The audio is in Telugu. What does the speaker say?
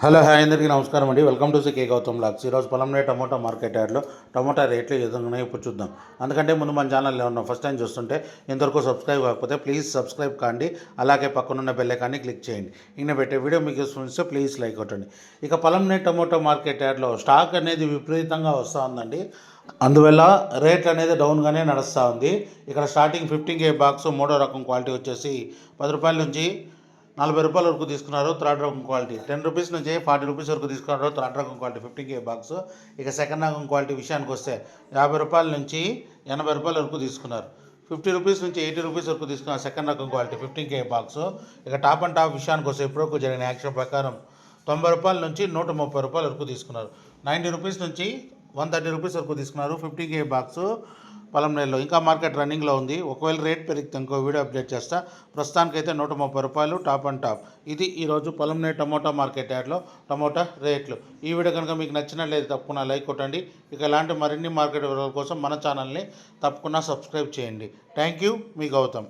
హలో హాయ్ అందరికీ నమస్కారం అండి. Welcome to K Gautam blogs. ఈరోజు పొలంనే టమోటా మార్కెట్ యార్డ్లో టమోటా రేట్లు ఏ విధంగా ఇప్పుడు చూద్దాం. అందుకంటే ముందు మన ఛానల్లో ఉన్న ఫస్ట్ టైం చూస్తుంటే ఇంతవరకు సబ్స్క్రైబ్ కాకపోతే ప్లీజ్ సబ్స్క్రైబ్ కాండి. అలాగే పక్కనున్న బెల్ ఐకాన్ని క్లిక్ చేయండి. ఇంకా పెట్టే వీడియో మీకు చూస్తే ప్లీజ్ లైక్ కొట్టండి. ఇక పొలంనే టమోటా మార్కెట్ యార్డ్లో స్టాక్ అనేది విపరీతంగా వస్తూ ఉందండి. అందువల్ల రేట్ అనేది డౌన్గానే నడుస్తూ ఉంది. ఇక్కడ స్టార్టింగ్ 15K బాక్స్ మూడో రకం క్వాలిటీ వచ్చేసి 10 రూపాయల నుంచి 40 రూపాయల వరకు తీసుకున్నారు. థర్డ్ రకం క్వాలిటీ 10 రూపీస్ నుంచి 40 రూపీస్ వరకు తీసుకున్నారు. థర్డ్ రకం క్వాలిటీ 15K బాక్స్. ఇక సెకండ్ రకం క్వాలిటీ విషయానికి వస్తే 50 రూపాయల నుంచి 80 రూపాయల వరకు తీసుకున్నారు. 50 రూపీస్ నుంచి 80 రూపీస్ వరకు తీసుకున్నారు సెకండ్ రకం క్వాలిటీ 15K బాక్స్. ఇక టాప్ అండ్ టాప్ విషయానికి వస్తే ఇప్పటివరకు జరిగిన యాక్షన్ ప్రకారం 90 రూపాయల నుంచి 130 రూపాయల వరకు తీసుకున్నారు. 90 రూపీస్ నుంచి 130 రూపీస్ వరకు తీసుకున్నారు 15K బాక్స్. పొలంనేరులో ఇంకా మార్కెట్ రన్నింగ్లో ఉంది. ఒకవేళ రేట్ పెరిగితే ఇంకో వీడియో అప్డేట్ చేస్తా. ప్రస్తుతానికైతే 130 రూపాయలు టాప్ అండ్ టాప్. ఇది ఈరోజు పొలంనేరు టమోటా మార్కెట్ యార్డ్లో టమోటా రేట్లు. ఈ వీడియో కనుక మీకు నచ్చినట్లయితే తప్పకుండా లైక్ కొట్టండి. ఇక ఇలాంటి మరిన్ని మార్కెట్ వివరాల కోసం మన ఛానల్ని తప్పకుండా సబ్స్క్రైబ్ చేయండి. థ్యాంక్ యూ, మీ గౌతమ్.